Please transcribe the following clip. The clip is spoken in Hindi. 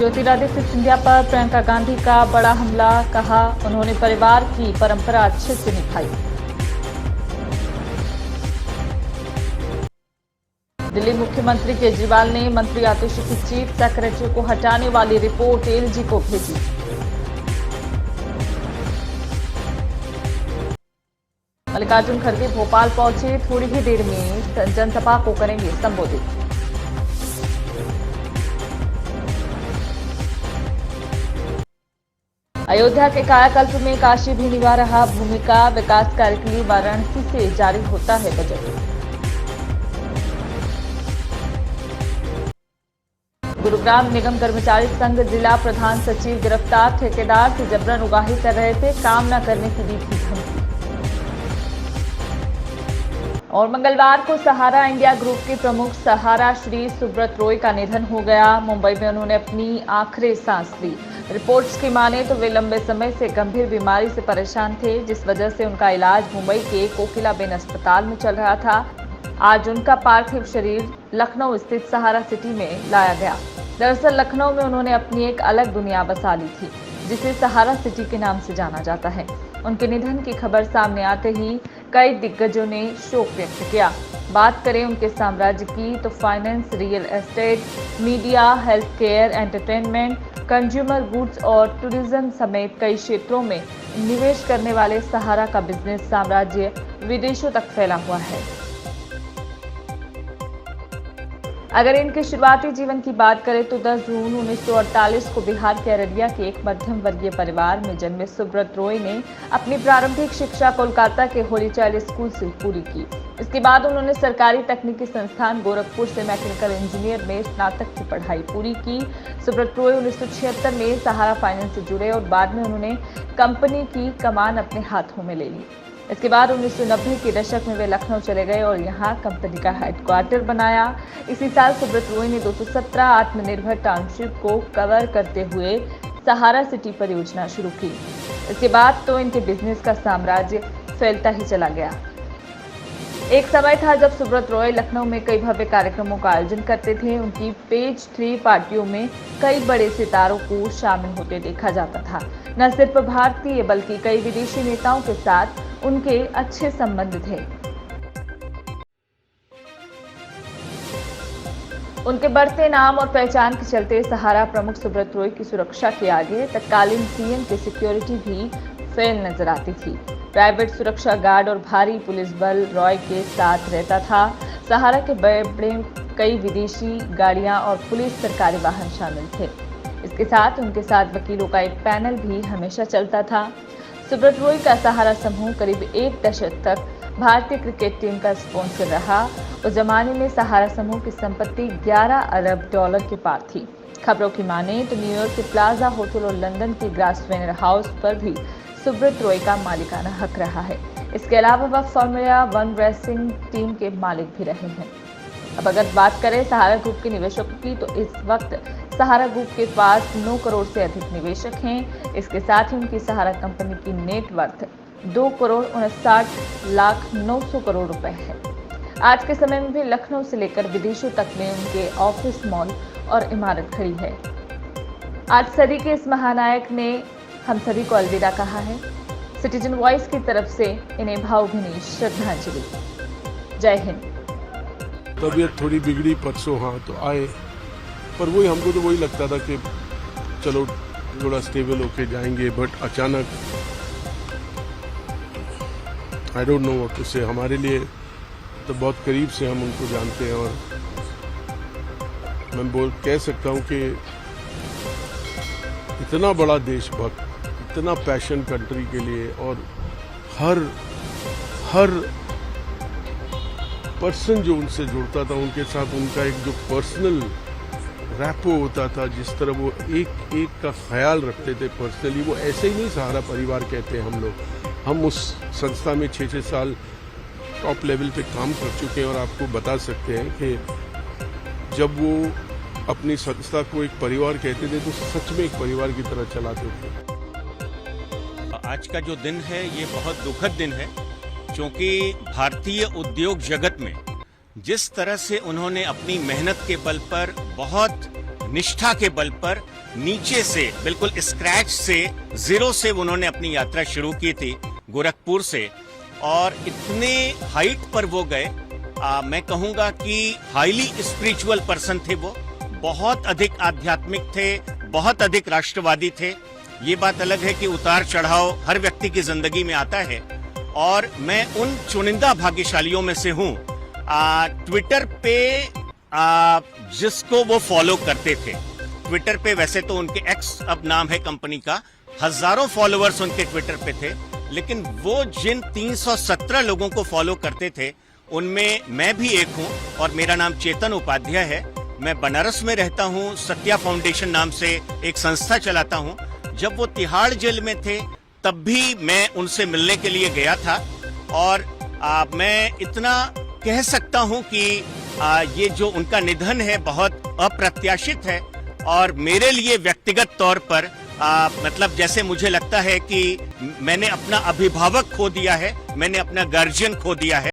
ज्योतिरादित्य सिंधिया पर प्रियंका गांधी का बड़ा हमला, कहा उन्होंने परिवार की परंपरा अच्छे से निभाई। दिल्ली मुख्यमंत्री केजरीवाल ने मंत्री आतिशी की चीफ सेक्रेटरी को हटाने वाली रिपोर्ट एलजी को भेजी। मल्लिकार्जुन खड़गे भोपाल पहुंचे, थोड़ी ही देर में जनसभा को करेंगे संबोधित। अयोध्या के कायाकल्प में काशी भी निभा रहा भूमिका, विकास कार्य के लिए वाराणसी से जारी होता है बजट। गुरुग्राम निगम कर्मचारी संघ जिला प्रधान सचिव गिरफ्तार, ठेकेदार से जबरन उगाही कर रहे थे, काम न करने की दी थी धमकी। और मंगलवार को सहारा इंडिया ग्रुप के प्रमुख सहारा श्री सुब्रत रॉय का निधन हो गया। मुंबई में उन्होंने अपनी आखिरी सांस ली। रिपोर्ट्स की माने तो वे लंबे समय से गंभीर बीमारी से परेशान थे, जिस वजह से उनका इलाज मुंबई के कोकिलाबेन अस्पताल में चल रहा था। आज उनका पार्थिव शरीर लखनऊ स्थित सहारा सिटी में लाया गया। दरअसल लखनऊ में उन्होंने अपनी एक अलग दुनिया बसा ली थी, जिसे सहारा सिटी के नाम से जाना जाता है। उनके निधन की खबर सामने आते ही कई दिग्गजों ने शोक व्यक्त किया। बात करें उनके साम्राज्य की तो finance, real estate, media, health care, entertainment, consumer goods और टूरिज्म समेत कई क्षेत्रों में निवेश करने वाले सहारा का बिजनेस साम्राज्य विदेशों तक फैला हुआ है। अगर इनके शुरुआती जीवन की बात करें तो 10 जून 1948 को बिहार के अररिया के एक मध्यम वर्गीय परिवार में जन्मे सुब्रत रॉय ने अपनी प्रारंभिक शिक्षा कोलकाता के होली चाइल्ड स्कूल से पूरी की। इसके बाद उन्होंने सरकारी तकनीकी संस्थान गोरखपुर से मैकेनिकल इंजीनियर में स्नातक की पढ़ाई पूरी की। सुब्रत रॉय 1976 में सहारा फाइनेंस से जुड़े और बाद में उन्होंने कंपनी की कमान अपने हाथों में ले ली। इसके बाद 1990 के दशक में वे लखनऊ चले गए और यहां कंपनी का हेडक्वार्टर बनाया। इसी साल सुब्रत रॉय ने 217 आत्मनिर्भर टाउनशिप को कवर करते हुए सहारा सिटी परियोजना शुरू की। इसके बाद तो इनके बिजनेस का साम्राज्य फैलता ही चला गया। एक समय था जब सुब्रत रॉय लखनऊ में कई भव्य कार्यक्रमों का आयोजन करते थे। उनकी पेज 3 पार्टियों में कई बड़े सितारों को शामिल होते देखा जाता था। न सिर्फ भारतीय बल्कि कई विदेशी नेताओं के साथ उनके अच्छे संबंध थे। उनके बढ़ते नाम और पहचान के चलते सहारा प्रमुख सुब्रत रॉय की सुरक्षा के आगे तत्कालीन सीएम की सिक्योरिटी भी फेल नजर आती थी। प्राइवेट सुरक्षा गार्ड और भारी पुलिस बल रॉय के साथ रहता था। सहारा के बड़े कई विदेशी गाड़ियां और पुलिस सरकारी वाहन शामिल थे। इसके साथ उनके साथ वकीलों का एक पैनल भी हमेशा चलता था। सुब्रत रॉय का सहारा समूह करीब एक दशक तक भारतीय क्रिकेट टीम का स्पॉन्सर रहा। उस जमाने में सहारा समूह की संपत्ति 11 अरब डॉलर के पार थी। खबरों की माने तो न्यूयॉर्क के प्लाजा होटल और लंदन के ग्रासवेनर हाउस पर भी सुब्रत रॉय का मालिकाना हक रहा है। इसके अलावा वह फॉर्मूला 1 रेसिंग टीम के मालिक भी रहे हैं। अब अगर बात करें सहारा ग्रुप के निवेशकों की तो इस वक्त सहारा ग्रुप के पास 9 करोड़ से अधिक निवेशक हैं। इसके साथ ही उनकी सहारा कंपनी की नेट वर्थ 2,59,900 करोड़ रुपए है। आज के समय में भी लखनऊ से लेकर विदेशों तक में उनके ऑफिस, मॉल और इमारत खड़ी है। आज सदी के इस महानायक ने हम सभी को अलविदा कहा है। सिटीजन वॉइस की तरफ से इन्हें भावभीनी श्रद्धांजलि। जय हिंद। तबीयत थोड़ी बिगड़ी परसों, हाँ तो आए, पर वही हमको तो वही लगता था कि चलो थोड़ा स्टेबल होके जाएंगे, बट अचानक I don't know what to say. हमारे लिए तो बहुत करीब से हम उनको जानते हैं और मैं कह सकता हूँ कि इतना बड़ा देशभक्त, इतना पैशन कंट्री के लिए और हर पर्सन जो उनसे जुड़ता था उनके साथ उनका एक जो पर्सनल रैपो होता था, जिस तरह वो एक एक का ख्याल रखते थे पर्सनली, वो ऐसे ही नहीं सहारा परिवार कहते हैं हम लोग। हम उस संस्था में 6-6 साल टॉप लेवल पे काम कर चुके हैं और आपको बता सकते हैं कि जब वो अपनी संस्था को एक परिवार कहते थे तो सच में एक परिवार की तरह चलाते थे। आज का जो दिन है ये बहुत दुखद दिन है, क्योंकि भारतीय उद्योग जगत में जिस तरह से उन्होंने अपनी मेहनत के बल पर बहुत निष्ठा के बल पर नीचे से बिल्कुल स्क्रैच से, जीरो से उन्होंने अपनी यात्रा शुरू की थी गोरखपुर से, और इतने हाइट पर वो गए। मैं कहूंगा कि हाईली स्पिरिचुअल पर्सन थे वो, बहुत अधिक आध्यात्मिक थे, बहुत अधिक राष्ट्रवादी थे। ये बात अलग है कि उतार चढ़ाव हर व्यक्ति की जिंदगी में आता है, और मैं उन चुनिंदा भाग्यशालियों में से हूं ट्विटर पे जिसको वो फॉलो करते थे। ट्विटर पे वैसे तो उनके एक्स अब नाम है कंपनी का, हजारों फॉलोअर्स उनके ट्विटर पे थे, लेकिन वो जिन 317 लोगों को फॉलो करते थे उनमें मैं भी एक हूं, और मेरा नाम चेतन उपाध्याय है। मैं बनारस में रहता हूं, सत्या फाउंडेशन नाम से एक संस्था चलाता हूं। जब वो तिहाड़ जेल में थे तब भी मैं उनसे मिलने के लिए गया था, और मैं इतना कह सकता हूं कि ये जो उनका निधन है बहुत अप्रत्याशित है, और मेरे लिए व्यक्तिगत तौर पर मतलब जैसे मुझे लगता है कि मैंने अपना अभिभावक खो दिया है, मैंने अपना गार्जियन खो दिया है।